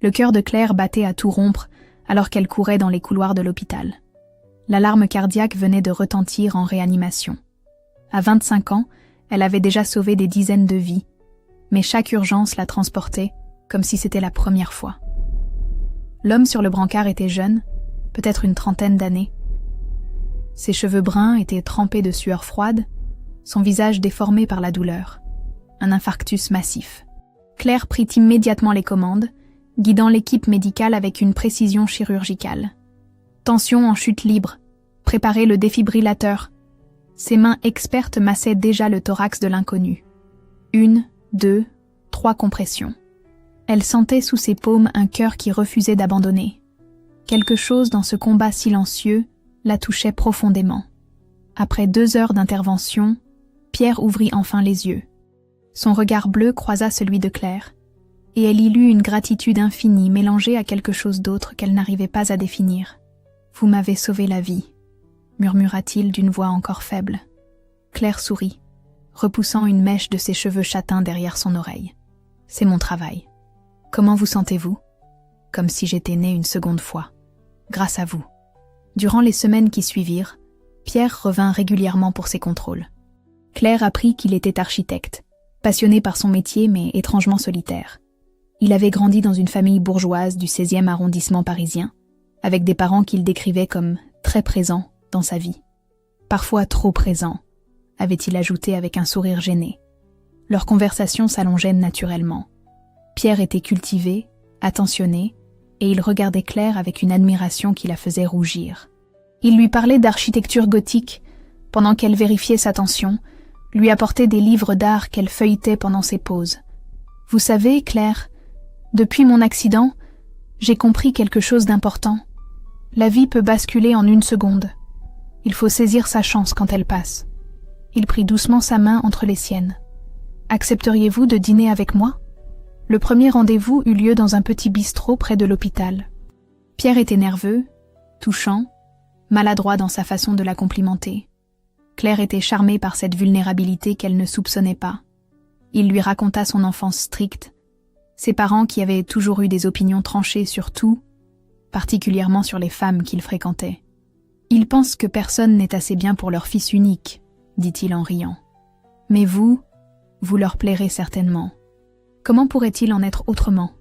Le cœur de Claire battait à tout rompre alors qu'elle courait dans les couloirs de l'hôpital. L'alarme cardiaque venait de retentir en réanimation. À 25 ans, elle avait déjà sauvé des dizaines de vies, mais chaque urgence la transportait comme si c'était la première fois. L'homme sur le brancard était jeune, peut-être une trentaine d'années. Ses cheveux bruns étaient trempés de sueur froide, son visage déformé par la douleur. Un infarctus massif. Claire prit immédiatement les commandes, guidant l'équipe médicale avec une précision chirurgicale. Tension en chute libre, préparez le défibrillateur. Ses mains expertes massaient déjà le thorax de l'inconnu. 1, 2, 3 compressions. Elle sentait sous ses paumes un cœur qui refusait d'abandonner. Quelque chose dans ce combat silencieux la touchait profondément. Après 2 heures d'intervention, Pierre ouvrit enfin les yeux. Son regard bleu croisa celui de Claire, et elle y lut une gratitude infinie mélangée à quelque chose d'autre qu'elle n'arrivait pas à définir. « Vous m'avez sauvé la vie », murmura-t-il d'une voix encore faible. Claire sourit, repoussant une mèche de ses cheveux châtains derrière son oreille. « C'est mon travail. Comment vous sentez-vous ? » Comme si j'étais née une seconde fois. Grâce à vous. Durant les semaines qui suivirent, Pierre revint régulièrement pour ses contrôles. Claire apprit qu'il était architecte, passionné par son métier mais étrangement solitaire. Il avait grandi dans une famille bourgeoise du 16e arrondissement parisien, avec des parents qu'il décrivait comme très présents dans sa vie. Parfois trop présents, avait-il ajouté avec un sourire gêné. Leur conversation s'allongeait naturellement. Pierre était cultivé, attentionné, et il regardait Claire avec une admiration qui la faisait rougir. Il lui parlait d'architecture gothique, pendant qu'elle vérifiait sa tension, lui apportait des livres d'art qu'elle feuilletait pendant ses pauses. « Vous savez, Claire, depuis mon accident, j'ai compris quelque chose d'important. La vie peut basculer en 1 seconde. Il faut saisir sa chance quand elle passe. » Il prit doucement sa main entre les siennes. « Accepteriez-vous de dîner avec moi ?» Le premier rendez-vous eut lieu dans un petit bistrot près de l'hôpital. Pierre était nerveux, touchant, maladroit dans sa façon de la complimenter. Claire était charmée par cette vulnérabilité qu'elle ne soupçonnait pas. Il lui raconta son enfance stricte, ses parents qui avaient toujours eu des opinions tranchées sur tout, particulièrement sur les femmes qu'il fréquentait. « Ils pensent que personne n'est assez bien pour leur fils unique, » dit-il en riant. « Mais vous leur plairez certainement. » Comment pourrait-il en être autrement ?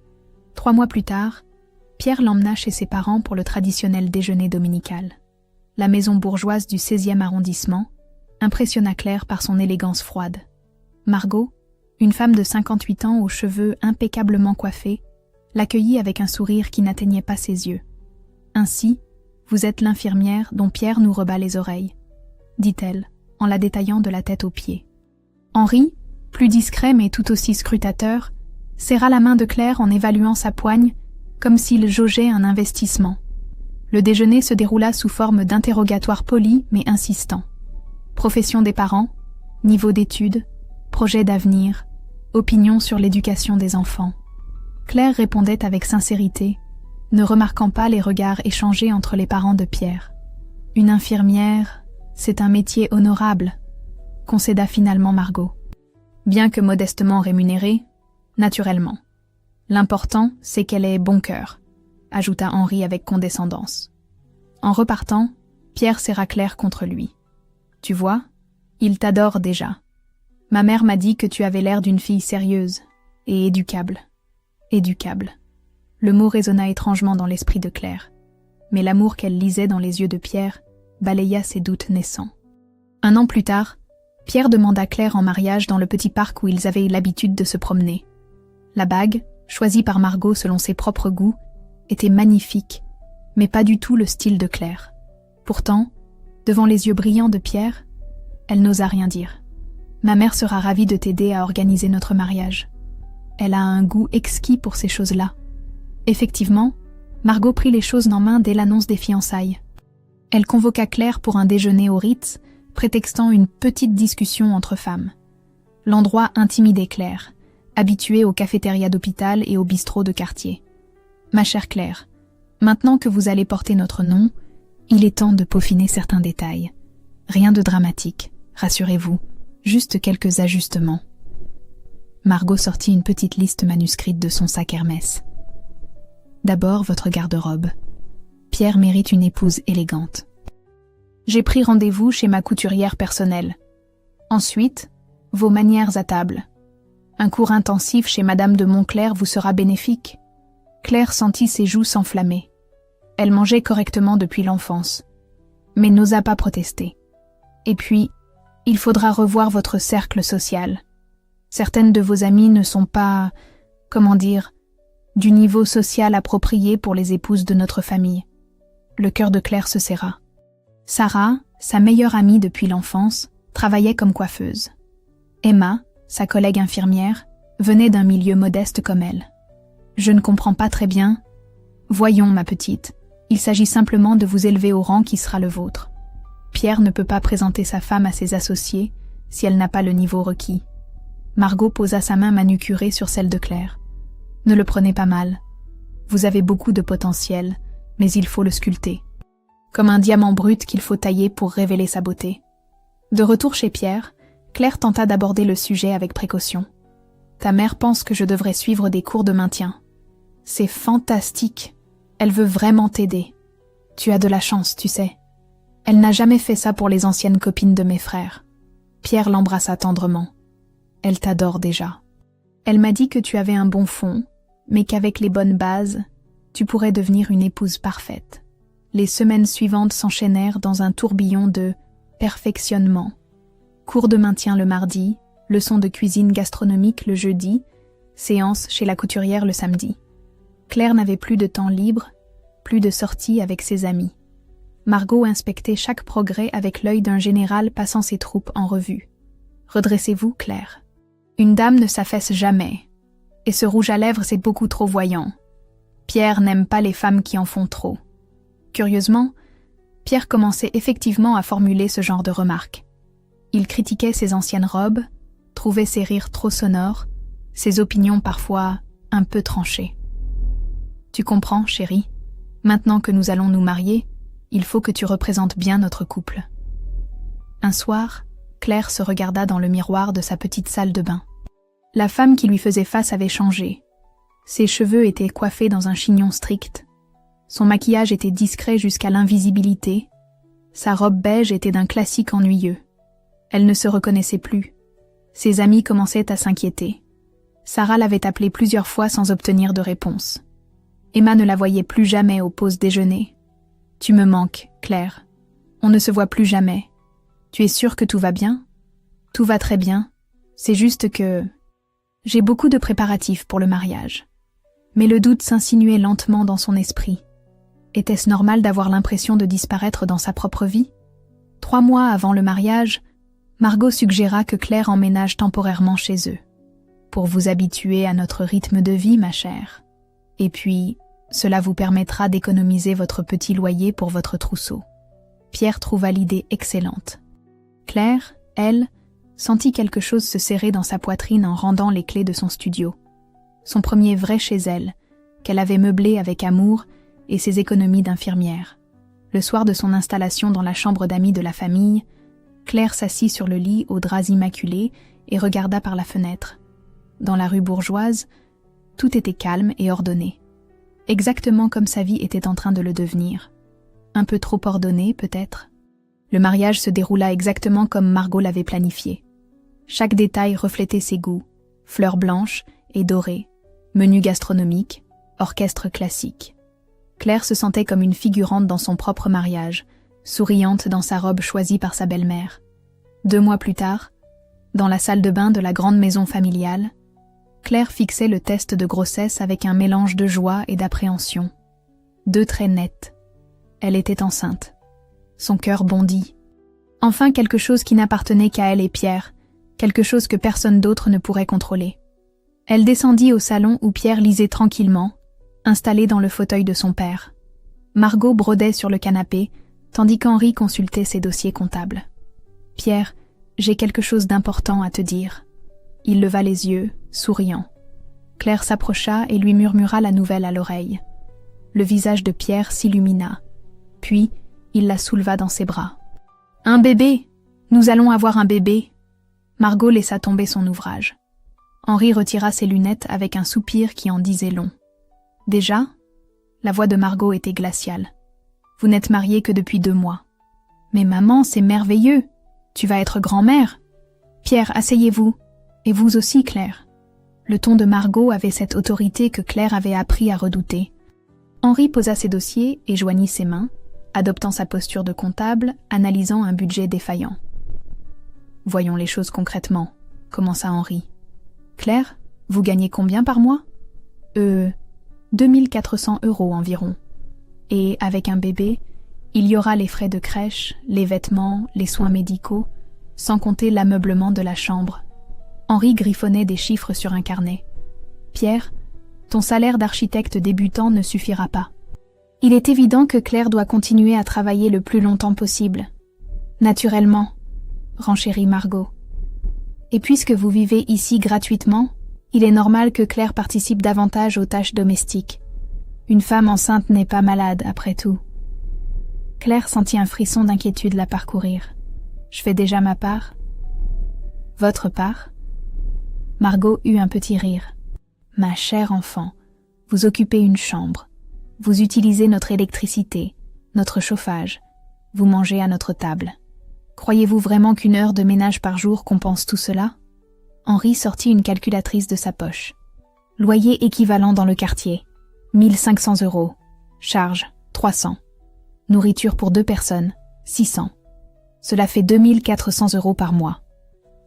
3 mois plus tard, Pierre l'emmena chez ses parents pour le traditionnel déjeuner dominical. La maison bourgeoise du 16e arrondissement impressionna Claire par son élégance froide. Margot, une femme de 58 ans aux cheveux impeccablement coiffés, l'accueillit avec un sourire qui n'atteignait pas ses yeux. « Ainsi, vous êtes l'infirmière dont Pierre nous rebat les oreilles, » dit-elle, en la détaillant de la tête aux pieds. Henri, plus discret mais tout aussi scrutateur, serra la main de Claire en évaluant sa poigne, comme s'il jaugeait un investissement. Le déjeuner se déroula sous forme d'interrogatoire poli mais insistant. Profession des parents, niveau d'études, projet d'avenir, opinion sur l'éducation des enfants. Claire répondait avec sincérité, ne remarquant pas les regards échangés entre les parents de Pierre. « Une infirmière, c'est un métier honorable », concéda finalement Margot. Bien que modestement rémunérée, naturellement. L'important, c'est qu'elle ait bon cœur, ajouta Henri avec condescendance. En repartant, Pierre serra Claire contre lui. Tu vois, il t'adore déjà. Ma mère m'a dit que tu avais l'air d'une fille sérieuse et éducable. Éducable. Le mot résonna étrangement dans l'esprit de Claire, mais l'amour qu'elle lisait dans les yeux de Pierre balaya ses doutes naissants. 1 an plus tard, Pierre demanda Claire en mariage dans le petit parc où ils avaient eu l'habitude de se promener. La bague, choisie par Margot selon ses propres goûts, était magnifique, mais pas du tout le style de Claire. Pourtant, devant les yeux brillants de Pierre, elle n'osa rien dire. « Ma mère sera ravie de t'aider à organiser notre mariage. Elle a un goût exquis pour ces choses-là. » Effectivement, Margot prit les choses en main dès l'annonce des fiançailles. Elle convoqua Claire pour un déjeuner au Ritz, prétextant une petite discussion entre femmes. L'endroit intimidait Claire, habituée aux cafétérias d'hôpital et aux bistrots de quartier. « Ma chère Claire, maintenant que vous allez porter notre nom, il est temps de peaufiner certains détails. Rien de dramatique, rassurez-vous, juste quelques ajustements. » Margot sortit une petite liste manuscrite de son sac Hermès. D'abord, votre garde-robe. Pierre mérite une épouse élégante. J'ai pris rendez-vous chez ma couturière personnelle. Ensuite, vos manières à table. Un cours intensif chez Madame de Montclair vous sera bénéfique. Claire sentit ses joues s'enflammer. Elle mangeait correctement depuis l'enfance, mais n'osa pas protester. Et puis, il faudra revoir votre cercle social. Certaines de vos amies ne sont pas, du niveau social approprié pour les épouses de notre famille. Le cœur de Claire se serra. Sarah, sa meilleure amie depuis l'enfance, travaillait comme coiffeuse. Emma, sa collègue infirmière, venait d'un milieu modeste comme elle. Je ne comprends pas très bien. Voyons, ma petite, il s'agit simplement de vous élever au rang qui sera le vôtre. Pierre ne peut pas présenter sa femme à ses associés si elle n'a pas le niveau requis. Margot posa sa main manucurée sur celle de Claire. Ne le prenez pas mal. Vous avez beaucoup de potentiel, mais il faut le sculpter. Comme un diamant brut qu'il faut tailler pour révéler sa beauté. De retour chez Pierre, Claire tenta d'aborder le sujet avec précaution. Ta mère pense que je devrais suivre des cours de maintien. C'est fantastique. Elle veut vraiment t'aider. Tu as de la chance, tu sais. Elle n'a jamais fait ça pour les anciennes copines de mes frères. Pierre l'embrassa tendrement. Elle t'adore déjà. Elle m'a dit que tu avais un bon fond, mais qu'avec les bonnes bases, tu pourrais devenir une épouse parfaite. Les semaines suivantes s'enchaînèrent dans un tourbillon de perfectionnement. Cours de maintien le mardi, leçons de cuisine gastronomique le jeudi, séance chez la couturière le samedi. Claire n'avait plus de temps libre, plus de sorties avec ses amis. Margot inspectait chaque progrès avec l'œil d'un général passant ses troupes en revue. Redressez-vous, Claire. Une dame ne s'affaisse jamais. Et ce rouge à lèvres, c'est beaucoup trop voyant. Pierre n'aime pas les femmes qui en font trop. Curieusement, Pierre commençait effectivement à formuler ce genre de remarques. Il critiquait ses anciennes robes, trouvait ses rires trop sonores, ses opinions parfois un peu tranchées. Tu comprends, chérie, maintenant que nous allons nous marier, il faut que tu représentes bien notre couple. Un soir, Claire se regarda dans le miroir de sa petite salle de bain. La femme qui lui faisait face avait changé. Ses cheveux étaient coiffés dans un chignon strict. Son maquillage était discret jusqu'à l'invisibilité. Sa robe beige était d'un classique ennuyeux. Elle ne se reconnaissait plus. Ses amis commençaient à s'inquiéter. Sarah l'avait appelée plusieurs fois sans obtenir de réponse. Emma ne la voyait plus jamais aux pauses déjeuner. « Tu me manques, Claire. On ne se voit plus jamais. Tu es sûre que tout va bien ? » ?»« Tout va très bien. C'est juste que... j'ai beaucoup de préparatifs pour le mariage. » Mais le doute s'insinuait lentement dans son esprit. Était-ce normal d'avoir l'impression de disparaître dans sa propre vie ? 3 mois avant le mariage, Margot suggéra que Claire emménage temporairement chez eux. « Pour vous habituer à notre rythme de vie, ma chère. Et puis, cela vous permettra d'économiser votre petit loyer pour votre trousseau. » Pierre trouva l'idée excellente. Claire, elle, sentit quelque chose se serrer dans sa poitrine en rendant les clés de son studio. Son premier vrai chez elle, qu'elle avait meublé avec amour et ses économies d'infirmière. Le soir de son installation dans la chambre d'amis de la famille, Claire s'assit sur le lit aux draps immaculés et regarda par la fenêtre. Dans la rue bourgeoise, tout était calme et ordonné. Exactement comme sa vie était en train de le devenir. Un peu trop ordonné, peut-être. Le mariage se déroula exactement comme Margot l'avait planifié. Chaque détail reflétait ses goûts, fleurs blanches et dorées, menu gastronomique, orchestre classique. Claire se sentait comme une figurante dans son propre mariage, souriante dans sa robe choisie par sa belle-mère. 2 mois plus tard, dans la salle de bain de la grande maison familiale, Claire fixait le test de grossesse avec un mélange de joie et d'appréhension. 2 traits nets. Elle était enceinte. Son cœur bondit. Enfin quelque chose qui n'appartenait qu'à elle et Pierre, quelque chose que personne d'autre ne pourrait contrôler. Elle descendit au salon où Pierre lisait tranquillement, installé dans le fauteuil de son père. Margot brodait sur le canapé, tandis qu'Henri consultait ses dossiers comptables. « Pierre, j'ai quelque chose d'important à te dire. » Il leva les yeux, souriant. Claire s'approcha et lui murmura la nouvelle à l'oreille. Le visage de Pierre s'illumina. Puis, il la souleva dans ses bras. « Un bébé! Nous allons avoir un bébé !» Margot laissa tomber son ouvrage. Henri retira ses lunettes avec un soupir qui en disait long. « Déjà ? La voix de Margot était glaciale. « Vous n'êtes mariée que depuis 2 mois. »« Mais maman, c'est merveilleux. Tu vas être grand-mère. »« Pierre, asseyez-vous. Et vous aussi, Claire. » Le ton de Margot avait cette autorité que Claire avait appris à redouter. Henri posa ses dossiers et joignit ses mains, adoptant sa posture de comptable, analysant un budget défaillant. « Voyons les choses concrètement, » commença Henri. « Claire, vous gagnez combien par mois ? » 2400 € environ. Et avec un bébé, il y aura les frais de crèche, les vêtements, les soins médicaux, sans compter l'ameublement de la chambre. Henri griffonnait des chiffres sur un carnet. « Pierre, ton salaire d'architecte débutant ne suffira pas. Il est évident que Claire doit continuer à travailler le plus longtemps possible. »« Naturellement, » renchérit Margot. « Et puisque vous vivez ici gratuitement, il est normal que Claire participe davantage aux tâches domestiques. Une femme enceinte n'est pas malade, après tout. » Claire sentit un frisson d'inquiétude la parcourir. « Je fais déjà ma part. »« Votre part ?» Margot eut un petit rire. « Ma chère enfant, vous occupez une chambre. Vous utilisez notre électricité, notre chauffage. Vous mangez à notre table. Croyez-vous vraiment qu'une heure de ménage par jour compense tout cela ?» Henri sortit une calculatrice de sa poche. « Loyer équivalent dans le quartier. 1500 €. Charge, 300. Nourriture pour 2 personnes, 600. Cela fait 2400 € par mois. »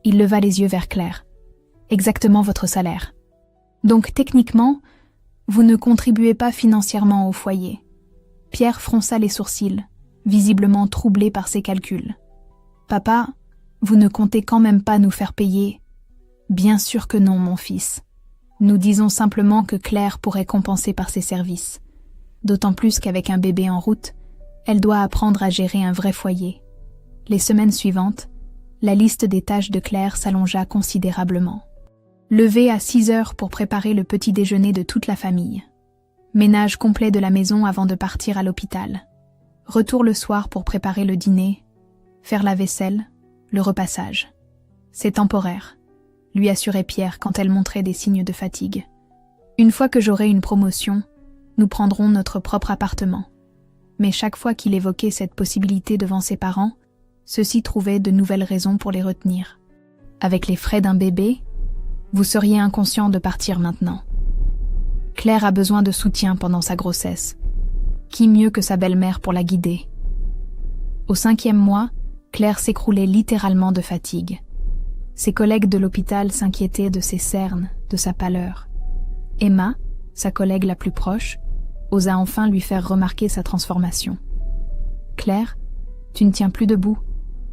Il leva les yeux vers Claire. « Exactement votre salaire. Donc techniquement, vous ne contribuez pas financièrement au foyer. » Pierre fronça les sourcils, visiblement troublé par ses calculs. « Papa, vous ne comptez quand même pas nous faire payer ?»« Bien sûr que non, mon fils. Nous disons simplement que Claire pourrait compenser par ses services. D'autant plus qu'avec un bébé en route, elle doit apprendre à gérer un vrai foyer. » Les semaines suivantes, la liste des tâches de Claire s'allongea considérablement. Lever à 6 heures pour préparer le petit déjeuner de toute la famille. Ménage complet de la maison avant de partir à l'hôpital. Retour le soir pour préparer le dîner. Faire la vaisselle, le repassage. C'est temporaire, lui assurait Pierre quand elle montrait des signes de fatigue. Une fois que j'aurai une promotion, nous prendrons notre propre appartement. Mais chaque fois qu'il évoquait cette possibilité devant ses parents, ceux-ci trouvaient de nouvelles raisons pour les retenir. Avec les frais d'un bébé, vous seriez inconscient de partir maintenant. Claire a besoin de soutien pendant sa grossesse. Qui mieux que sa belle-mère pour la guider ? Au 5e mois, Claire s'écroulait littéralement de fatigue. Ses collègues de l'hôpital s'inquiétaient de ses cernes, de sa pâleur. Emma, sa collègue la plus proche, osa enfin lui faire remarquer sa transformation. « Claire, tu ne tiens plus debout.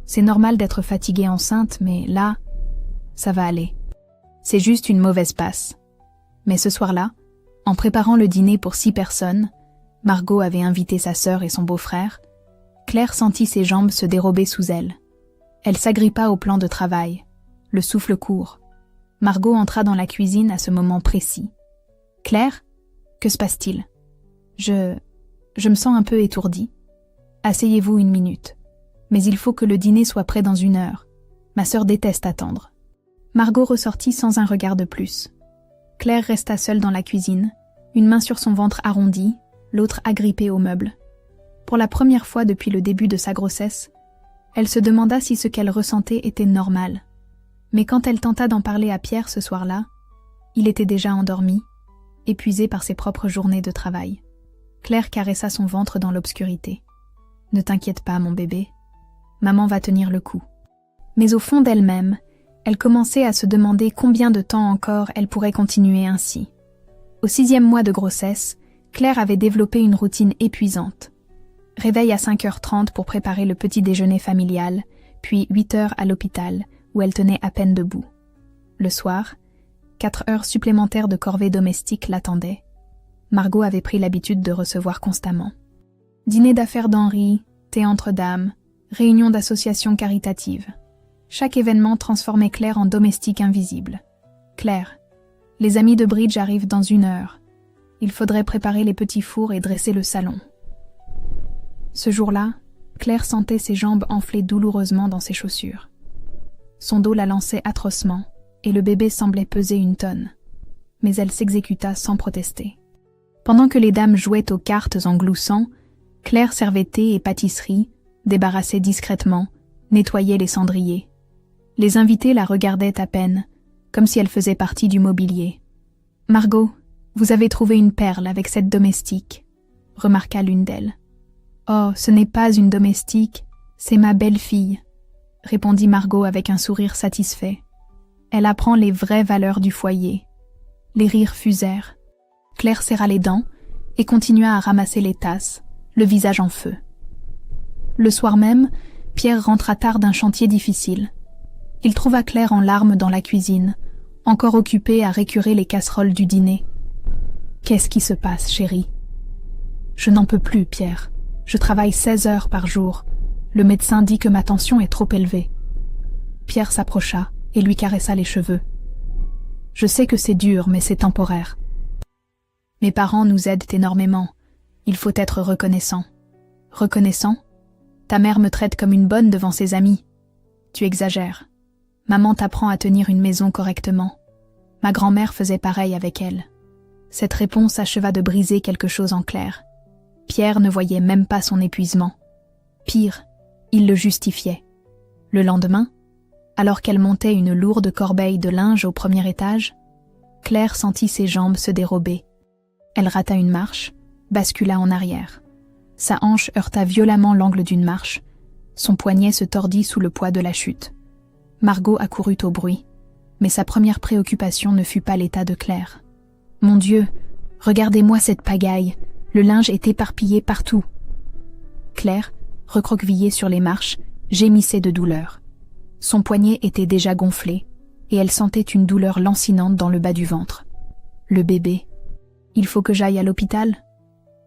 C'est normal d'être fatiguée enceinte, mais là, ça va aller. C'est juste une mauvaise passe. » Mais ce soir-là, en préparant le dîner pour 6 personnes, Margot avait invité sa sœur et son beau-frère, Claire sentit ses jambes se dérober sous elle. Elle s'agrippa au plan de travail, le souffle court. Margot entra dans la cuisine à ce moment précis. « Claire, que se passe-t-il ? Je me sens un peu étourdie. Asseyez-vous 1 minute. Mais il faut que le dîner soit prêt dans 1 heure. Ma sœur déteste attendre. » Margot ressortit sans un regard de plus. Claire resta seule dans la cuisine, une main sur son ventre arrondi, l'autre agrippée au meuble. Pour la première fois depuis le début de sa grossesse, elle se demanda si ce qu'elle ressentait était normal. Mais quand elle tenta d'en parler à Pierre ce soir-là, il était déjà endormi, épuisé par ses propres journées de travail. Claire caressa son ventre dans l'obscurité. « Ne t'inquiète pas, mon bébé. Maman va tenir le coup. » Mais au fond d'elle-même, elle commençait à se demander combien de temps encore elle pourrait continuer ainsi. Au 6e mois de grossesse, Claire avait développé une routine épuisante. Réveil à 5h30 pour préparer le petit déjeuner familial, puis 8h à l'hôpital, où elle tenait à peine debout. Le soir, 4 heures supplémentaires de corvée domestique l'attendaient. Margot avait pris l'habitude de recevoir constamment. Dîner d'affaires d'Henri, thé entre dames, réunion d'associations caritatives. Chaque événement transformait Claire en domestique invisible. « Claire, les amis de bridge arrivent dans 1 heure. Il faudrait préparer les petits fours et dresser le salon. » Ce jour-là, Claire sentait ses jambes enfler douloureusement dans ses chaussures. Son dos la lançait atrocement, et le bébé semblait peser 1 tonne. Mais elle s'exécuta sans protester. Pendant que les dames jouaient aux cartes en gloussant, Claire servait thé et pâtisserie, débarrassait discrètement, nettoyait les cendriers. Les invités la regardaient à peine, comme si elle faisait partie du mobilier. « Margot, vous avez trouvé une perle avec cette domestique », remarqua l'une d'elles. « Oh, ce n'est pas une domestique, c'est ma belle-fille », répondit Margot avec un sourire satisfait. Elle apprend les vraies valeurs du foyer. Les rires fusèrent. Claire serra les dents et continua à ramasser les tasses, le visage en feu. Le soir même, Pierre rentra tard d'un chantier difficile. Il trouva Claire en larmes dans la cuisine, encore occupée à récurer les casseroles du dîner. « Qu'est-ce qui se passe, chérie ?»« Je n'en peux plus, Pierre. Je travaille 16 heures par jour. Le médecin dit que ma tension est trop élevée. » Pierre s'approcha et lui caressa les cheveux. « Je sais que c'est dur, mais c'est temporaire. Mes parents nous aident énormément. Il faut être reconnaissant. »« Reconnaissant ? Ta mère me traite comme une bonne devant ses amis. Tu exagères. Maman t'apprend à tenir une maison correctement. Ma grand-mère faisait pareil avec elle. » Cette réponse acheva de briser quelque chose en Claire. Pierre ne voyait même pas son épuisement. Pire, il le justifiait. Le lendemain, alors qu'elle montait une lourde corbeille de linge au premier étage, Claire sentit ses jambes se dérober. Elle rata une marche, bascula en arrière. Sa hanche heurta violemment l'angle d'une marche. Son poignet se tordit sous le poids de la chute. Margot accourut au bruit, mais sa première préoccupation ne fut pas l'état de Claire. « Mon Dieu, regardez-moi cette pagaille, le linge est éparpillé partout. » Claire, recroquevillée sur les marches, gémissait de douleur. Son poignet était déjà gonflé, et elle sentait une douleur lancinante dans le bas du ventre. Le bébé. « Il faut que j'aille à l'hôpital ? » ?»«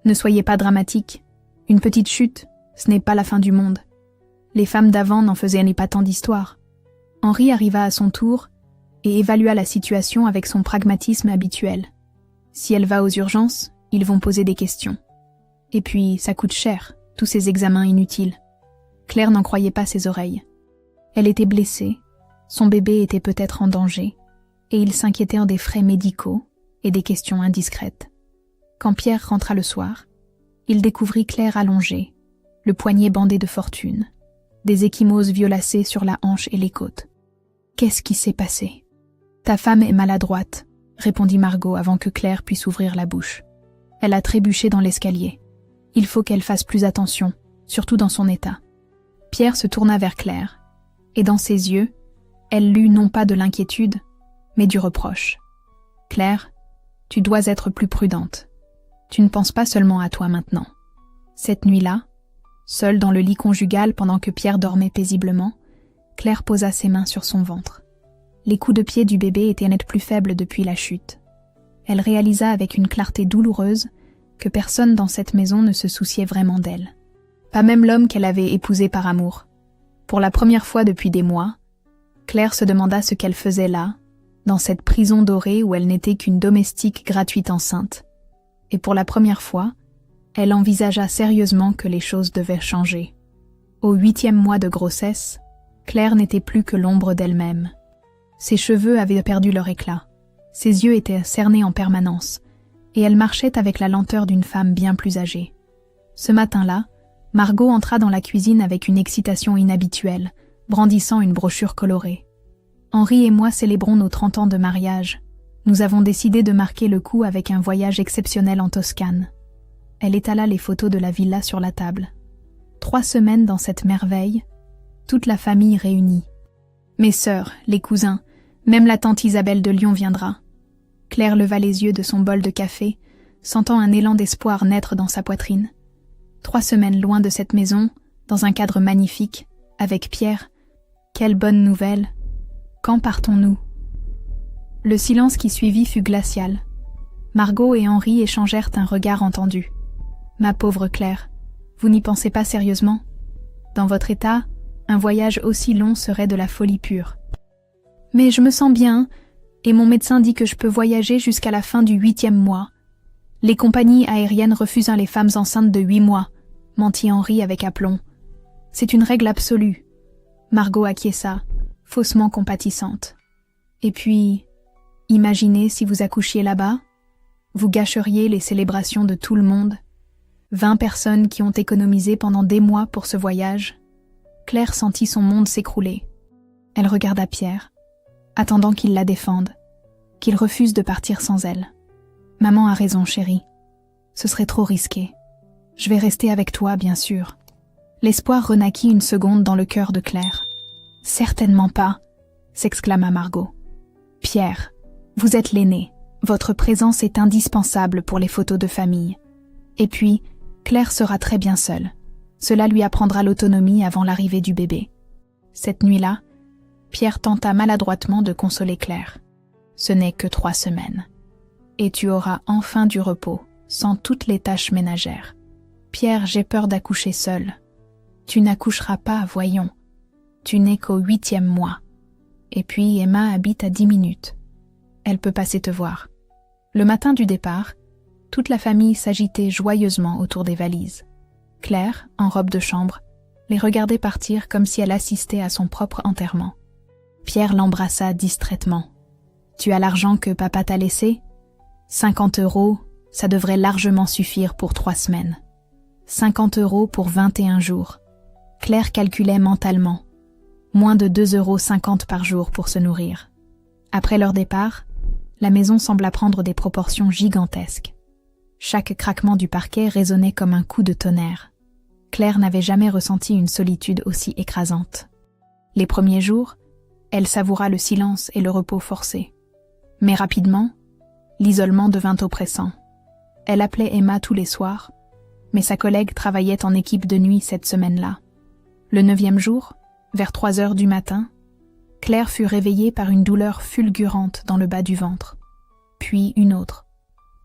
Ne soyez pas dramatique. Une petite chute, ce n'est pas la fin du monde. Les femmes d'avant n'en faisaient pas tant d'histoire. » Henri arriva à son tour et évalua la situation avec son pragmatisme habituel. Si elle va aux urgences, ils vont poser des questions. Et puis, ça coûte cher, tous ces examens inutiles. Claire n'en croyait pas ses oreilles. Elle était blessée, son bébé était peut-être en danger, et il s'inquiétait des frais médicaux et des questions indiscrètes. Quand Pierre rentra le soir, il découvrit Claire allongée, le poignet bandé de fortune, des ecchymoses violacées sur la hanche et les côtes. « Qu'est-ce qui s'est passé ?»« Ta femme est maladroite, » répondit Margot avant que Claire puisse ouvrir la bouche. Elle a trébuché dans l'escalier. Il faut qu'elle fasse plus attention, surtout dans son état. Pierre se tourna vers Claire, et dans ses yeux, elle lut non pas de l'inquiétude, mais du reproche. « Claire, tu dois être plus prudente. Tu ne penses pas seulement à toi maintenant. » Cette nuit-là, seule dans le lit conjugal pendant que Pierre dormait paisiblement, Claire posa ses mains sur son ventre. Les coups de pied du bébé étaient net plus faibles depuis la chute. Elle réalisa avec une clarté douloureuse que personne dans cette maison ne se souciait vraiment d'elle. Pas même l'homme qu'elle avait épousé par amour. Pour la première fois depuis des mois, Claire se demanda ce qu'elle faisait là, dans cette prison dorée où elle n'était qu'une domestique gratuite enceinte. Et pour la première fois, elle envisagea sérieusement que les choses devaient changer. Au 8e mois de grossesse, Claire n'était plus que l'ombre d'elle-même. Ses cheveux avaient perdu leur éclat, ses yeux étaient cernés en permanence, et elle marchait avec la lenteur d'une femme bien plus âgée. Ce matin-là, Margot entra dans la cuisine avec une excitation inhabituelle, brandissant une brochure colorée. « Henri et moi célébrons nos 30 ans de mariage. Nous avons décidé de marquer le coup avec un voyage exceptionnel en Toscane. » Elle étala les photos de la villa sur la table. 3 semaines dans cette merveille, toute la famille réunie. Mes sœurs, les cousins, même la tante Isabelle de Lyon viendra. Claire leva les yeux de son bol de café, sentant un élan d'espoir naître dans sa poitrine. 3 semaines loin de cette maison, dans un cadre magnifique, avec Pierre. Quelle bonne nouvelle! Quand partons-nous? Le silence qui suivit fut glacial. Margot et Henri échangèrent un regard entendu. « Ma pauvre Claire, vous n'y pensez pas sérieusement? Dans votre état, un voyage aussi long serait de la folie pure. » « Mais je me sens bien, et mon médecin dit que je peux voyager jusqu'à la fin du 8e mois. Les compagnies aériennes refusent les femmes enceintes de 8 mois, mentit Henri avec aplomb. C'est une règle absolue. Margot acquiesça, faussement compatissante. Et puis, imaginez si vous accouchiez là-bas? Vous gâcheriez les célébrations de tout le monde. 20 personnes qui ont économisé pendant des mois pour ce voyage. Claire sentit son monde s'écrouler. Elle regarda Pierre, attendant qu'il la défende, qu'il refuse de partir sans elle. « Maman a raison, chérie. Ce serait trop risqué. Je vais rester avec toi, bien sûr. » L'espoir renaquit une seconde dans le cœur de Claire. « Certainement pas !» s'exclama Margot. « Pierre, vous êtes l'aîné. Votre présence est indispensable pour les photos de famille. Et puis, Claire sera très bien seule. Cela lui apprendra l'autonomie avant l'arrivée du bébé. » Cette nuit-là, Pierre tenta maladroitement de consoler Claire. « Ce n'est que 3 semaines. Et tu auras enfin du repos, sans toutes les tâches ménagères. Pierre, j'ai peur d'accoucher seule. » « Tu n'accoucheras pas, voyons. Tu n'es qu'au 8e mois. Et puis Emma habite à 10 minutes. Elle peut passer te voir. » Le matin du départ, toute la famille s'agitait joyeusement autour des valises. Claire, en robe de chambre, les regardait partir comme si elle assistait à son propre enterrement. Pierre l'embrassa distraitement. « Tu as l'argent que papa t'a laissé ? 50 €, ça devrait largement suffire pour 3 semaines. 50 € pour 21 jours. » Claire calculait mentalement. Moins de 2,50 € par jour pour se nourrir. Après leur départ, la maison sembla prendre des proportions gigantesques. Chaque craquement du parquet résonnait comme un coup de tonnerre. Claire n'avait jamais ressenti une solitude aussi écrasante. Les premiers jours, elle savoura le silence et le repos forcé. Mais rapidement, l'isolement devint oppressant. Elle appelait Emma tous les soirs, mais sa collègue travaillait en équipe de nuit cette semaine-là. Le 9e jour, vers 3 heures du matin, Claire fut réveillée par une douleur fulgurante dans le bas du ventre. Puis une autre,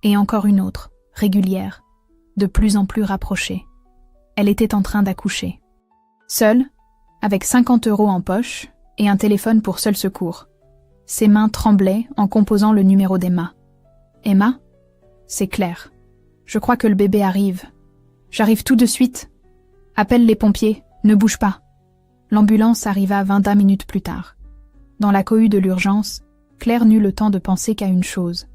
et encore une autre, régulière, de plus en plus rapprochée. Elle était en train d'accoucher. Seule, avec 50 € en poche et un téléphone pour seul secours. Ses mains tremblaient en composant le numéro d'Emma. « Emma ? C'est Claire. Je crois que le bébé arrive. J'arrive tout de suite. Appelle les pompiers. Ne bouge pas. » L'ambulance arriva 20 minutes plus tard. Dans la cohue de l'urgence, Claire n'eut le temps de penser qu'à une chose.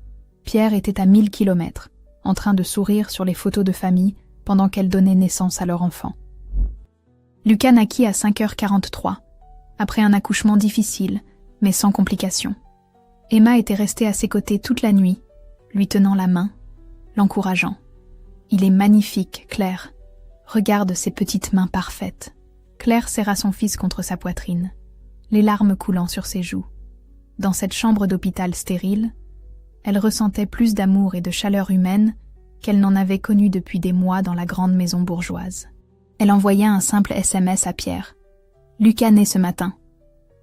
Pierre était à 1000 kilomètres, en train de sourire sur les photos de famille pendant qu'elle donnait naissance à leur enfant. Lucas naquit à 5h43, après un accouchement difficile, mais sans complications. Emma était restée à ses côtés toute la nuit, lui tenant la main, l'encourageant. « Il est magnifique, Claire. Regarde ses petites mains parfaites. » Claire serra son fils contre sa poitrine, les larmes coulant sur ses joues. Dans cette chambre d'hôpital stérile, elle ressentait plus d'amour et de chaleur humaine qu'elle n'en avait connu depuis des mois dans la grande maison bourgeoise. Elle envoya un simple SMS à Pierre. « Lucas naît ce matin.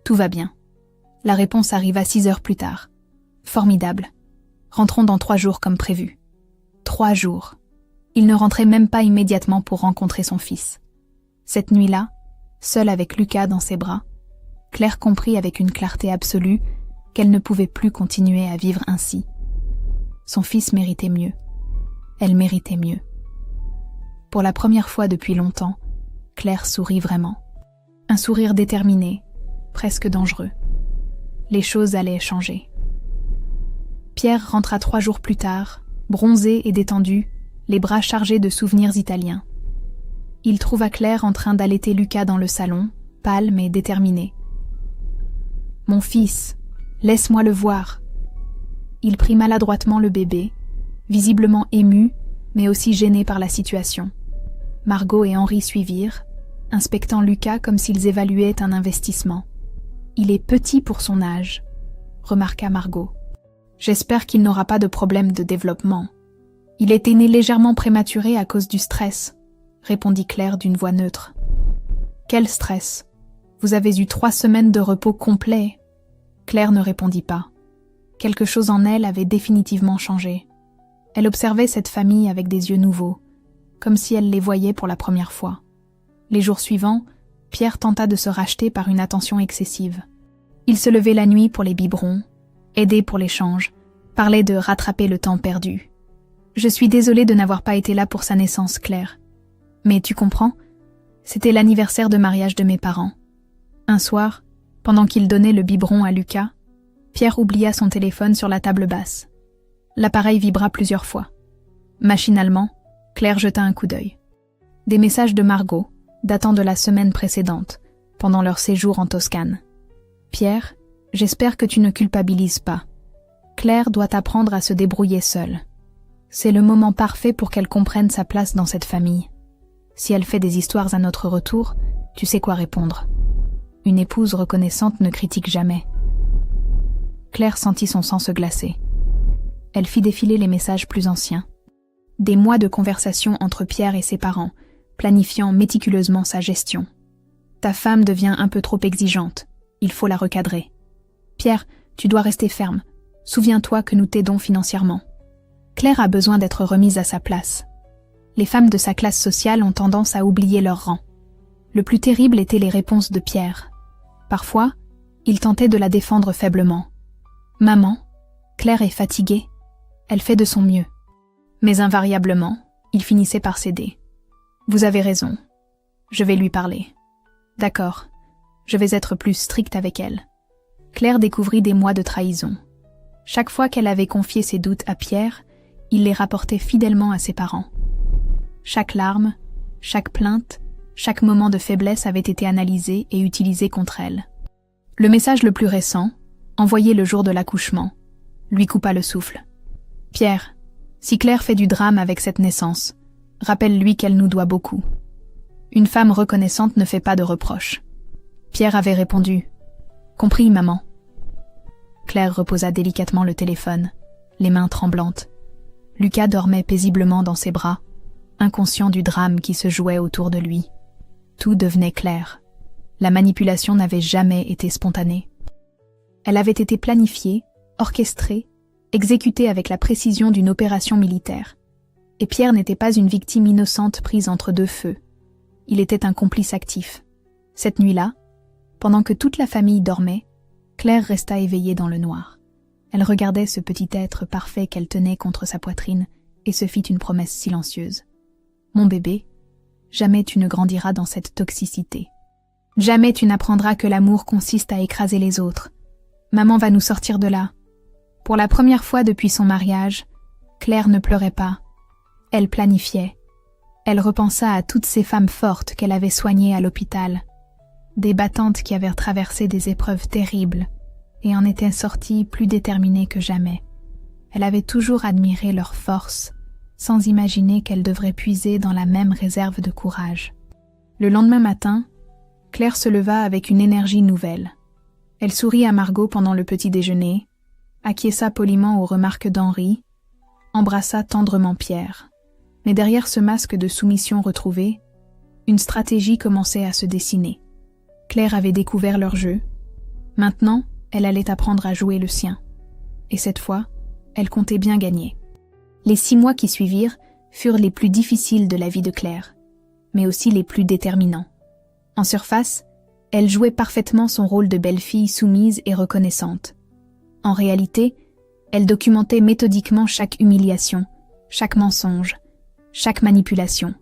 Tout va bien. » La réponse arriva 6 heures plus tard. « Formidable. Rentrons dans 3 jours comme prévu. » 3 jours. Il ne rentrait même pas immédiatement pour rencontrer son fils. Cette nuit-là, seule avec Lucas dans ses bras, Claire comprit avec une clarté absolue qu'elle ne pouvait plus continuer à vivre ainsi. Son fils méritait mieux. Elle méritait mieux. Pour la première fois depuis longtemps, Claire sourit vraiment. Un sourire déterminé, presque dangereux. Les choses allaient changer. Pierre rentra 3 jours plus tard, bronzé et détendu, les bras chargés de souvenirs italiens. Il trouva Claire en train d'allaiter Lucas dans le salon, pâle mais déterminé. « Mon fils, laisse-moi le voir. » Il prit maladroitement le bébé, visiblement ému, mais aussi gêné par la situation. Margot et Henri suivirent, inspectant Lucas comme s'ils évaluaient un investissement. « Il est petit pour son âge, » remarqua Margot. « J'espère qu'il n'aura pas de problème de développement. Il était né légèrement prématuré à cause du stress, » répondit Claire d'une voix neutre. « Quel stress ? Vous avez eu 3 semaines de repos complet. » Claire ne répondit pas. Quelque chose en elle avait définitivement changé. Elle observait cette famille avec des yeux nouveaux, comme si elle les voyait pour la première fois. Les jours suivants, Pierre tenta de se racheter par une attention excessive. Il se levait la nuit pour les biberons, aidait pour l'échange, parlait de rattraper le temps perdu. « Je suis désolée de n'avoir pas été là pour sa naissance, Claire. Mais tu comprends, c'était l'anniversaire de mariage de mes parents. » Un soir, pendant qu'il donnait le biberon à Lucas, Pierre oublia son téléphone sur la table basse. L'appareil vibra plusieurs fois. Machinalement, Claire jeta un coup d'œil. Des messages de Margot, datant de la semaine précédente, pendant leur séjour en Toscane. « Pierre, j'espère que tu ne culpabilises pas. Claire doit apprendre à se débrouiller seule. C'est le moment parfait pour qu'elle comprenne sa place dans cette famille. Si elle fait des histoires à notre retour, tu sais quoi répondre. Une épouse reconnaissante ne critique jamais. » Claire sentit son sang se glacer. Elle fit défiler les messages plus anciens. Des mois de conversation entre Pierre et ses parents, planifiant méticuleusement sa gestion. « Ta femme devient un peu trop exigeante. Il faut la recadrer. Pierre, tu dois rester ferme. Souviens-toi que nous t'aidons financièrement. » Claire a besoin d'être remise à sa place. Les femmes de sa classe sociale ont tendance à oublier leur rang. Le plus terrible étaient les réponses de Pierre. Parfois, il tentait de la défendre faiblement. « Maman, Claire est fatiguée. Elle fait de son mieux. » Mais invariablement, il finissait par céder. « Vous avez raison. Je vais lui parler. D'accord, je vais être plus stricte avec elle. » Claire découvrit des mois de trahison. Chaque fois qu'elle avait confié ses doutes à Pierre, il les rapportait fidèlement à ses parents. Chaque larme, chaque plainte, chaque moment de faiblesse avait été analysé et utilisé contre elle. Le message le plus récent, envoyé le jour de l'accouchement, lui coupa le souffle. « Pierre, si Claire fait du drame avec cette naissance, rappelle-lui qu'elle nous doit beaucoup. Une femme reconnaissante ne fait pas de reproches. » Pierre avait répondu « Compris, maman. » Claire reposa délicatement le téléphone, les mains tremblantes. Lucas dormait paisiblement dans ses bras, inconscient du drame qui se jouait autour de lui. Tout devenait clair. La manipulation n'avait jamais été spontanée. Elle avait été planifiée, orchestrée, exécutée avec la précision d'une opération militaire. Et Pierre n'était pas une victime innocente prise entre deux feux. Il était un complice actif. Cette nuit-là, pendant que toute la famille dormait, Claire resta éveillée dans le noir. Elle regardait ce petit être parfait qu'elle tenait contre sa poitrine et se fit une promesse silencieuse. « Mon bébé, jamais tu ne grandiras dans cette toxicité. Jamais tu n'apprendras que l'amour consiste à écraser les autres. Maman va nous sortir de là. » Pour la première fois depuis son mariage, Claire ne pleurait pas. Elle planifiait. Elle repensa à toutes ces femmes fortes qu'elle avait soignées à l'hôpital. Des battantes qui avaient traversé des épreuves terribles et en étaient sorties plus déterminées que jamais. Elle avait toujours admiré leur force, sans imaginer qu'elle devrait puiser dans la même réserve de courage. Le lendemain matin, Claire se leva avec une énergie nouvelle. Elle sourit à Margot pendant le petit déjeuner, acquiesça poliment aux remarques d'Henri, embrassa tendrement Pierre. Mais derrière ce masque de soumission retrouvé, une stratégie commençait à se dessiner. Claire avait découvert leur jeu. Maintenant, elle allait apprendre à jouer le sien. Et cette fois, elle comptait bien gagner. Les 6 mois qui suivirent furent les plus difficiles de la vie de Claire, mais aussi les plus déterminants. En surface, elle jouait parfaitement son rôle de belle-fille soumise et reconnaissante. En réalité, elle documentait méthodiquement chaque humiliation, chaque mensonge, chaque manipulation.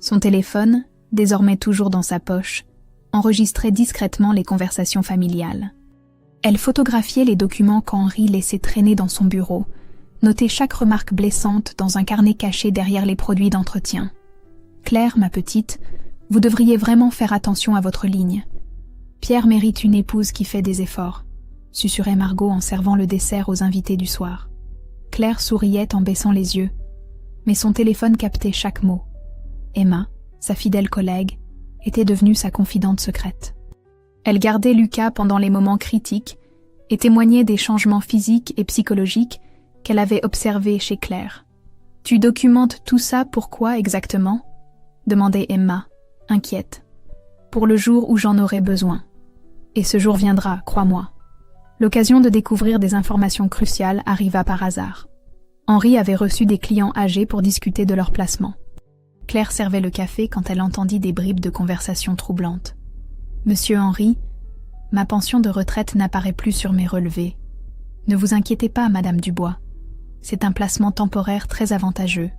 Son téléphone, désormais toujours dans sa poche, enregistrait discrètement les conversations familiales. Elle photographiait les documents qu'Henri laissait traîner dans son bureau, notait chaque remarque blessante dans un carnet caché derrière les produits d'entretien. « Claire, ma petite, vous devriez vraiment faire attention à votre ligne. Pierre mérite une épouse qui fait des efforts, » susurrait Margot en servant le dessert aux invités du soir. Claire souriait en baissant les yeux, mais son téléphone captait chaque mot. Emma, sa fidèle collègue, était devenue sa confidente secrète. Elle gardait Lucas pendant les moments critiques et témoignait des changements physiques et psychologiques qu'elle avait observés chez Claire. « Tu documentes tout ça pourquoi exactement ?» demandait Emma, inquiète. « Pour le jour où j'en aurai besoin. Et ce jour viendra, crois-moi. » L'occasion de découvrir des informations cruciales arriva par hasard. Henri avait reçu des clients âgés pour discuter de leur placement. Claire servait le café quand elle entendit des bribes de conversation troublantes. « Monsieur Henri, ma pension de retraite n'apparaît plus sur mes relevés. Ne vous inquiétez pas, Madame Dubois. C'est un placement temporaire très avantageux.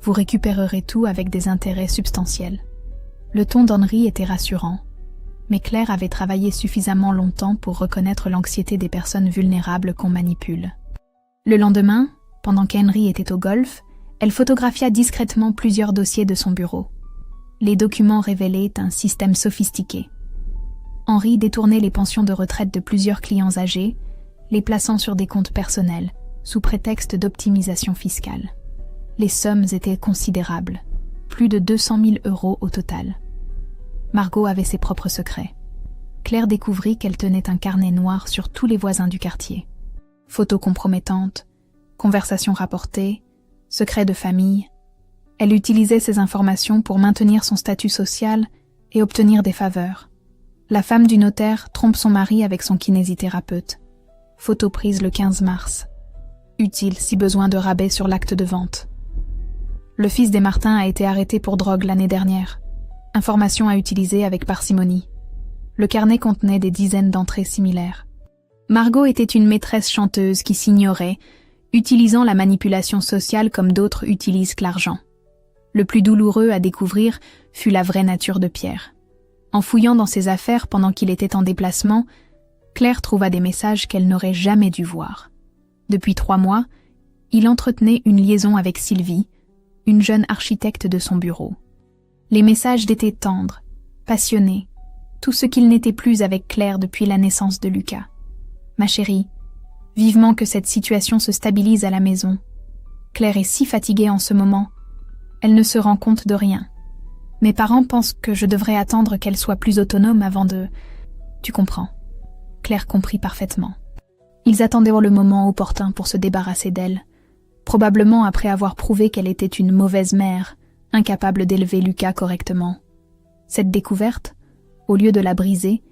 Vous récupérerez tout avec des intérêts substantiels. » Le ton d'Henri était rassurant, mais Claire avait travaillé suffisamment longtemps pour reconnaître l'anxiété des personnes vulnérables qu'on manipule. Le lendemain, Pendant qu'Henry était au golf, elle photographia discrètement plusieurs dossiers de son bureau. Les documents révélaient un système sophistiqué. Henry détournait les pensions de retraite de plusieurs clients âgés, les plaçant sur des comptes personnels, sous prétexte d'optimisation fiscale. Les sommes étaient considérables, plus de 200 000 € au total. Margot avait ses propres secrets. Claire découvrit qu'elle tenait un carnet noir sur tous les voisins du quartier. Photos compromettantes, conversations rapportées, secrets de famille. Elle utilisait ces informations pour maintenir son statut social et obtenir des faveurs. La femme du notaire trompe son mari avec son kinésithérapeute. Photo prise le 15 mars. Utile si besoin de rabais sur l'acte de vente. Le fils des Martin a été arrêté pour drogue l'année dernière. Information à utiliser avec parcimonie. Le carnet contenait des dizaines d'entrées similaires. Margot était une maîtresse chanteuse qui s'ignorait, utilisant la manipulation sociale comme d'autres utilisent que l'argent. Le plus douloureux à découvrir fut la vraie nature de Pierre. En fouillant dans ses affaires pendant qu'il était en déplacement, Claire trouva des messages qu'elle n'aurait jamais dû voir. Depuis 3 mois, il entretenait une liaison avec Sylvie, une jeune architecte de son bureau. Les messages étaient tendres, passionnés, tout ce qu'il n'était plus avec Claire depuis la naissance de Lucas. « Ma chérie, vivement que cette situation se stabilise à la maison. Claire est si fatiguée en ce moment. Elle ne se rend compte de rien. Mes parents pensent que je devrais attendre qu'elle soit plus autonome avant de... Tu comprends. » Claire comprit parfaitement. Ils attendaient le moment opportun pour se débarrasser d'elle, probablement après avoir prouvé qu'elle était une mauvaise mère, incapable d'élever Lucas correctement. Cette découverte, au lieu de la briser,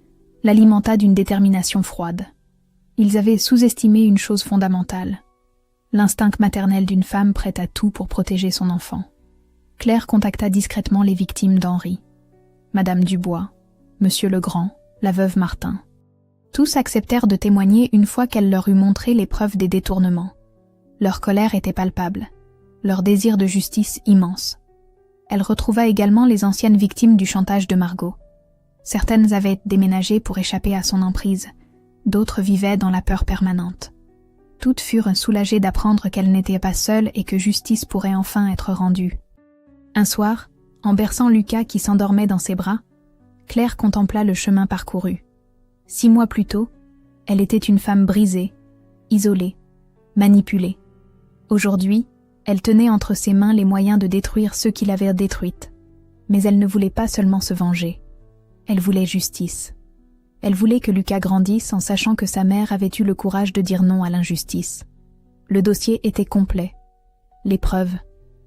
l'alimenta d'une détermination froide. Ils avaient sous-estimé une chose fondamentale, l'instinct maternel d'une femme prête à tout pour protéger son enfant. Claire contacta discrètement les victimes d'Henry, Madame Dubois, Monsieur Legrand, la veuve Martin. Tous acceptèrent de témoigner une fois qu'elle leur eut montré les preuves des détournements. Leur colère était palpable, leur désir de justice immense. Elle retrouva également les anciennes victimes du chantage de Margot. Certaines avaient déménagé pour échapper à son emprise, d'autres vivaient dans la peur permanente. Toutes furent soulagées d'apprendre qu'elles n'étaient pas seules et que justice pourrait enfin être rendue. Un soir, en berçant Lucas qui s'endormait dans ses bras, Claire contempla le chemin parcouru. 6 mois plus tôt, elle était une femme brisée, isolée, manipulée. Aujourd'hui, elle tenait entre ses mains les moyens de détruire ceux qui l'avaient détruite. Mais elle ne voulait pas seulement se venger. Elle voulait justice. Elle voulait que Lucas grandisse en sachant que sa mère avait eu le courage de dire non à l'injustice. Le dossier était complet. Les preuves,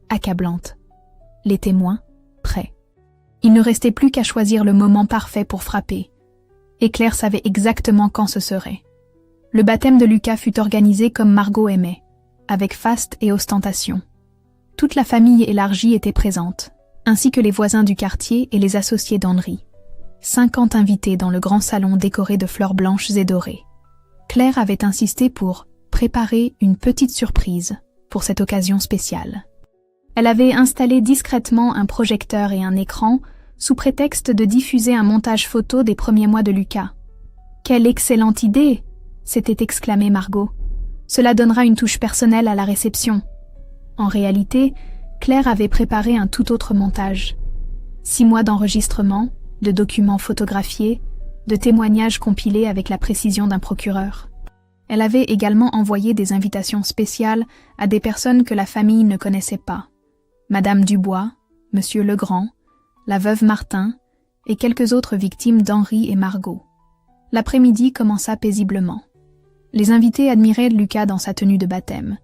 accablantes. Les témoins, prêts. Il ne restait plus qu'à choisir le moment parfait pour frapper. Et Claire savait exactement quand ce serait. Le baptême de Lucas fut organisé comme Margot aimait, avec faste et ostentation. Toute la famille élargie était présente, ainsi que les voisins du quartier et les associés d'Henry. 50 invités dans le grand salon décoré de fleurs blanches et dorées. Claire avait insisté pour préparer une petite surprise pour cette occasion spéciale. Elle avait installé discrètement un projecteur et un écran sous prétexte de diffuser un montage photo des premiers mois de Lucas. « Quelle excellente idée !» s'était exclamée Margot. « Cela donnera une touche personnelle à la réception. » En réalité, Claire avait préparé un tout autre montage. 6 mois d'enregistrement, de documents photographiés, de témoignages compilés avec la précision d'un procureur. Elle avait également envoyé des invitations spéciales à des personnes que la famille ne connaissait pas. Madame Dubois, Monsieur Legrand, la veuve Martin et quelques autres victimes d'Henry et Margot. L'après-midi commença paisiblement. Les invités admiraient Lucas dans sa tenue de baptême,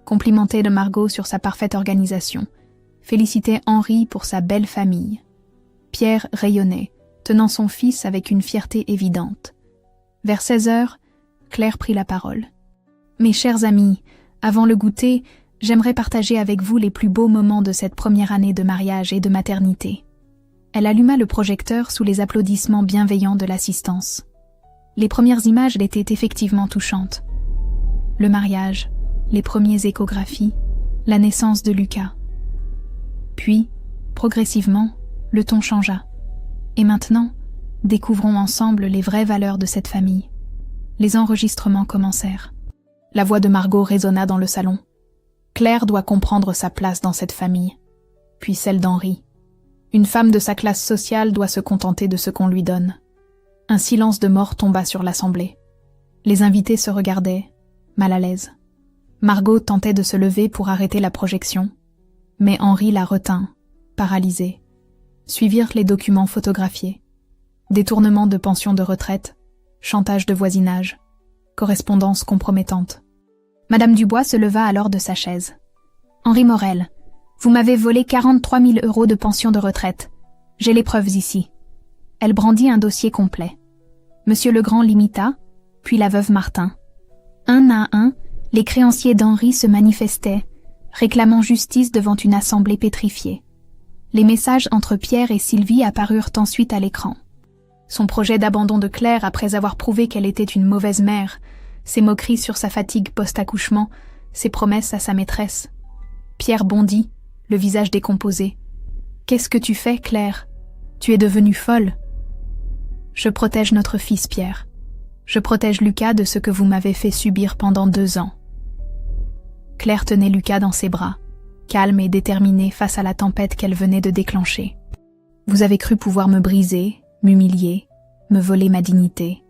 complimentaient de Margot sur sa parfaite organisation, félicitaient Henry pour sa belle famille. Pierre rayonnait, tenant son fils avec une fierté évidente. Vers 16 heures, Claire prit la parole. « Mes chers amis, avant le goûter, j'aimerais partager avec vous les plus beaux moments de cette première année de mariage et de maternité. » Elle alluma le projecteur sous les applaudissements bienveillants de l'assistance. Les premières images étaient effectivement touchantes. Le mariage, les premières échographies, la naissance de Lucas. Puis, progressivement, le ton changea. Et maintenant, découvrons ensemble les vraies valeurs de cette famille. Les enregistrements commencèrent. La voix de Margot résonna dans le salon. Claire doit comprendre sa place dans cette famille, puis celle d'Henri. Une femme de sa classe sociale doit se contenter de ce qu'on lui donne. Un silence de mort tomba sur l'assemblée. Les invités se regardaient, mal à l'aise. Margot tentait de se lever pour arrêter la projection, mais Henri la retint, paralysé. Suivirent les documents photographiés. Détournement de pension de retraite, chantage de voisinage, correspondance compromettante. Madame Dubois se leva alors de sa chaise. « Henri Morel, vous m'avez volé 43 000 € de pension de retraite. J'ai les preuves ici. » Elle brandit un dossier complet. Monsieur Legrand l'imita, puis la veuve Martin. Un à un, les créanciers d'Henri se manifestaient, réclamant justice devant une assemblée pétrifiée. Les messages entre Pierre et Sylvie apparurent ensuite à l'écran. Son projet d'abandon de Claire après avoir prouvé qu'elle était une mauvaise mère, ses moqueries sur sa fatigue post-accouchement, ses promesses à sa maîtresse. Pierre bondit, le visage décomposé. « Qu'est-ce que tu fais, Claire? Tu es devenue folle. »« Je protège notre fils, Pierre. Je protège Lucas de ce que vous m'avez fait subir pendant 2 ans. » Claire tenait Lucas dans ses bras, calme et déterminée face à la tempête qu'elle venait de déclencher. « Vous avez cru pouvoir me briser, m'humilier, me voler ma dignité.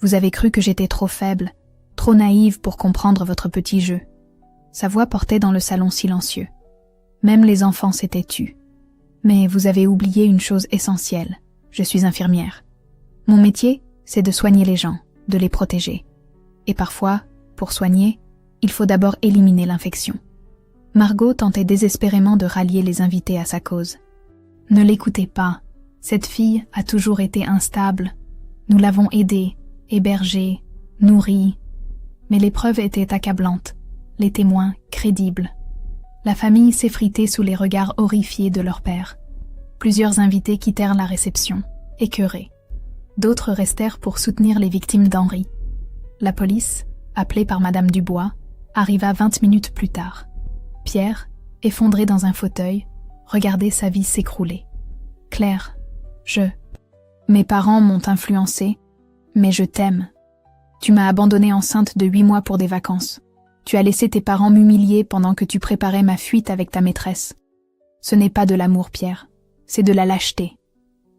Vous avez cru que j'étais trop faible, trop naïve pour comprendre votre petit jeu. » Sa voix portait dans le salon silencieux. Même les enfants s'étaient tus. « Mais vous avez oublié une chose essentielle. Je suis infirmière. Mon métier, c'est de soigner les gens, de les protéger. Et parfois, pour soigner, il faut d'abord éliminer l'infection. » Margot tentait désespérément de rallier les invités à sa cause. « Ne l'écoutez pas. Cette fille a toujours été instable. Nous l'avons aidée, hébergée, nourrie. Mais les preuves étaient accablantes, les témoins crédibles. La famille s'effritait sous les regards horrifiés de leur père. Plusieurs invités quittèrent la réception, écœurés. D'autres restèrent pour soutenir les victimes d'Henri. La police, appelée par Madame Dubois, arriva 20 minutes plus tard. Pierre, effondré dans un fauteuil, regardait sa vie s'écrouler. « Claire, mes parents m'ont influencée, mais je t'aime. Tu m'as abandonnée enceinte de 8 mois pour des vacances. Tu as laissé tes parents m'humilier pendant que tu préparais ma fuite avec ta maîtresse. Ce n'est pas de l'amour, Pierre, c'est de la lâcheté. »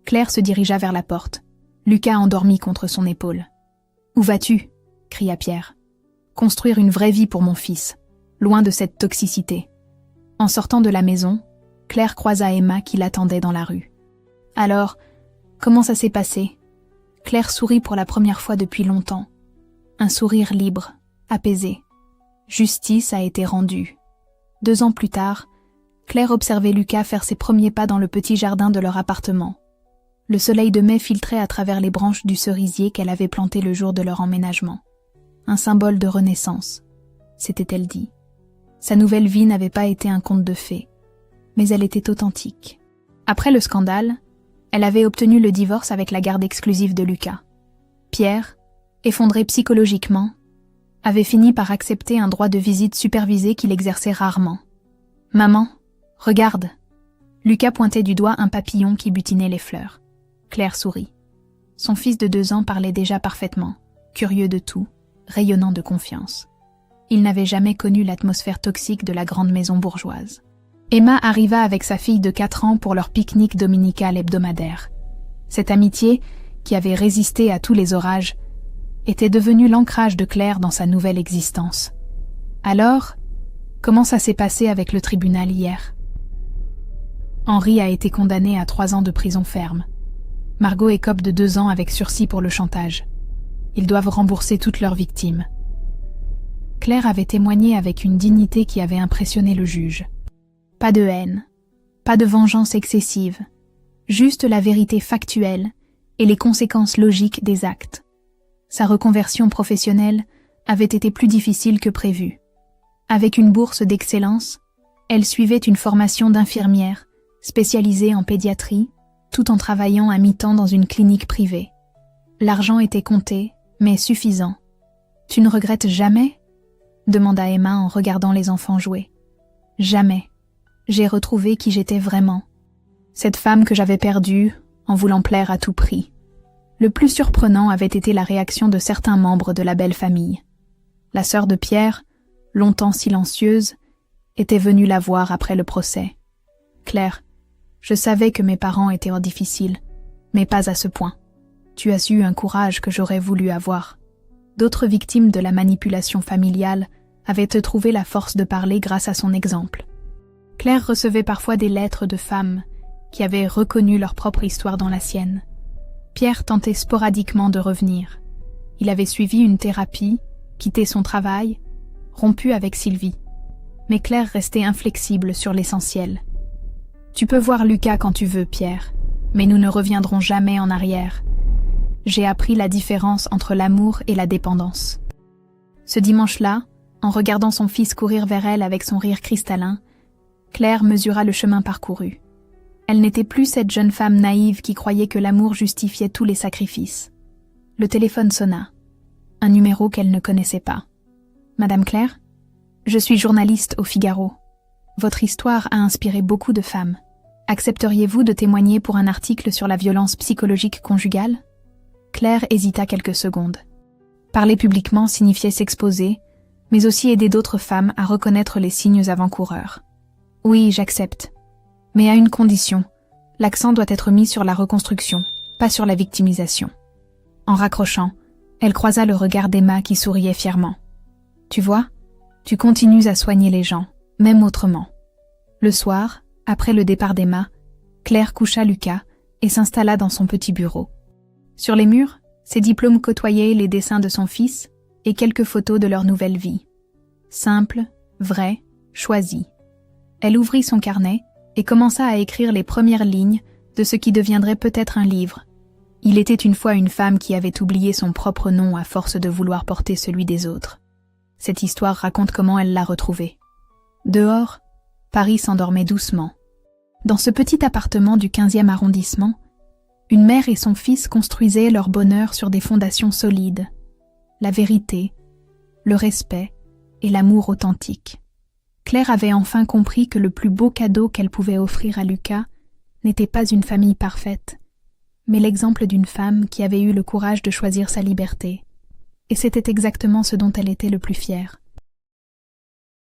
Claire se dirigea vers la porte. Lucas endormit contre son épaule. « Où vas-tu » cria Pierre. « Construire une vraie vie pour mon fils, loin de cette toxicité. » En sortant de la maison, Claire croisa Emma qui l'attendait dans la rue. « Alors, comment ça s'est passé ?» Claire sourit pour la première fois depuis longtemps. Un sourire libre, apaisé. Justice a été rendue. 2 ans plus tard, Claire observait Lucas faire ses premiers pas dans le petit jardin de leur appartement. Le soleil de mai filtrait à travers les branches du cerisier qu'elle avait planté le jour de leur emménagement. Un symbole de renaissance, s'était-elle dit. Sa nouvelle vie n'avait pas été un conte de fées, mais elle était authentique. Après le scandale, elle avait obtenu le divorce avec la garde exclusive de Lucas. Pierre, effondré psychologiquement, avait fini par accepter un droit de visite supervisé qu'il exerçait rarement. « Maman, regarde !» Lucas pointait du doigt un papillon qui butinait les fleurs. Claire sourit. Son fils de 2 ans parlait déjà parfaitement, curieux de tout, rayonnant de confiance. Il n'avait jamais connu l'atmosphère toxique de la grande maison bourgeoise. Emma arriva avec sa fille de 4 ans pour leur pique-nique dominical hebdomadaire. Cette amitié, qui avait résisté à tous les orages, était devenue l'ancrage de Claire dans sa nouvelle existence. Alors, comment ça s'est passé avec le tribunal hier ? Henri a été condamné à 3 ans de prison ferme. Margot écope de 2 ans avec sursis pour le chantage. Ils doivent rembourser toutes leurs victimes. Claire avait témoigné avec une dignité qui avait impressionné le juge. Pas de haine, pas de vengeance excessive, juste la vérité factuelle et les conséquences logiques des actes. Sa reconversion professionnelle avait été plus difficile que prévu. Avec une bourse d'excellence, elle suivait une formation d'infirmière spécialisée en pédiatrie, tout en travaillant à mi-temps dans une clinique privée. L'argent était compté, mais suffisant. « Tu ne regrettes jamais ?» demanda Emma en regardant les enfants jouer. « Jamais. J'ai retrouvé qui j'étais vraiment. Cette femme que j'avais perdue en voulant plaire à tout prix. » Le plus surprenant avait été la réaction de certains membres de la belle famille. La sœur de Pierre, longtemps silencieuse, était venu la voir après le procès. « Claire, je savais que mes parents étaient difficiles, mais pas à ce point. Tu as eu un courage que j'aurais voulu avoir. » D'autres victimes de la manipulation familiale avaient trouvé la force de parler grâce à son exemple. Claire recevait parfois des lettres de femmes qui avaient reconnu leur propre histoire dans la sienne. Pierre tentait sporadiquement de revenir. Il avait suivi une thérapie, quitté son travail, rompu avec Sylvie. Mais Claire restait inflexible sur l'essentiel. « Tu peux voir Lucas quand tu veux, Pierre, mais nous ne reviendrons jamais en arrière. J'ai appris la différence entre l'amour et la dépendance. » Ce dimanche-là, en regardant son fils courir vers elle avec son rire cristallin, Claire mesura le chemin parcouru. Elle n'était plus cette jeune femme naïve qui croyait que l'amour justifiait tous les sacrifices. Le téléphone sonna. Un numéro qu'elle ne connaissait pas. « Madame Claire ? Je suis journaliste au Figaro. Votre histoire a inspiré beaucoup de femmes. Accepteriez-vous de témoigner pour un article sur la violence psychologique conjugale ?» Claire hésita quelques secondes. Parler publiquement signifiait s'exposer, mais aussi aider d'autres femmes à reconnaître les signes avant-coureurs. « Oui, j'accepte. Mais à une condition. L'accent doit être mis sur la reconstruction, pas sur la victimisation. » En raccrochant, elle croisa le regard d'Emma qui souriait fièrement. « Tu vois, tu continues à soigner les gens, même autrement. » Le soir, après le départ d'Emma, Claire coucha Lucas et s'installa dans son petit bureau. Sur les murs, ses diplômes côtoyaient les dessins de son fils et quelques photos de leur nouvelle vie. Simple, vraie, choisie. Elle ouvrit son carnet et commença à écrire les premières lignes de ce qui deviendrait peut-être un livre. Il était une fois une femme qui avait oublié son propre nom à force de vouloir porter celui des autres. Cette histoire raconte comment elle l'a retrouvé. Dehors, Paris s'endormait doucement. Dans ce petit appartement du 15e arrondissement, une mère et son fils construisaient leur bonheur sur des fondations solides. La vérité, le respect et l'amour authentique. Claire avait enfin compris que le plus beau cadeau qu'elle pouvait offrir à Lucas n'était pas une famille parfaite, mais l'exemple d'une femme qui avait eu le courage de choisir sa liberté. Et c'était exactement ce dont elle était le plus fière.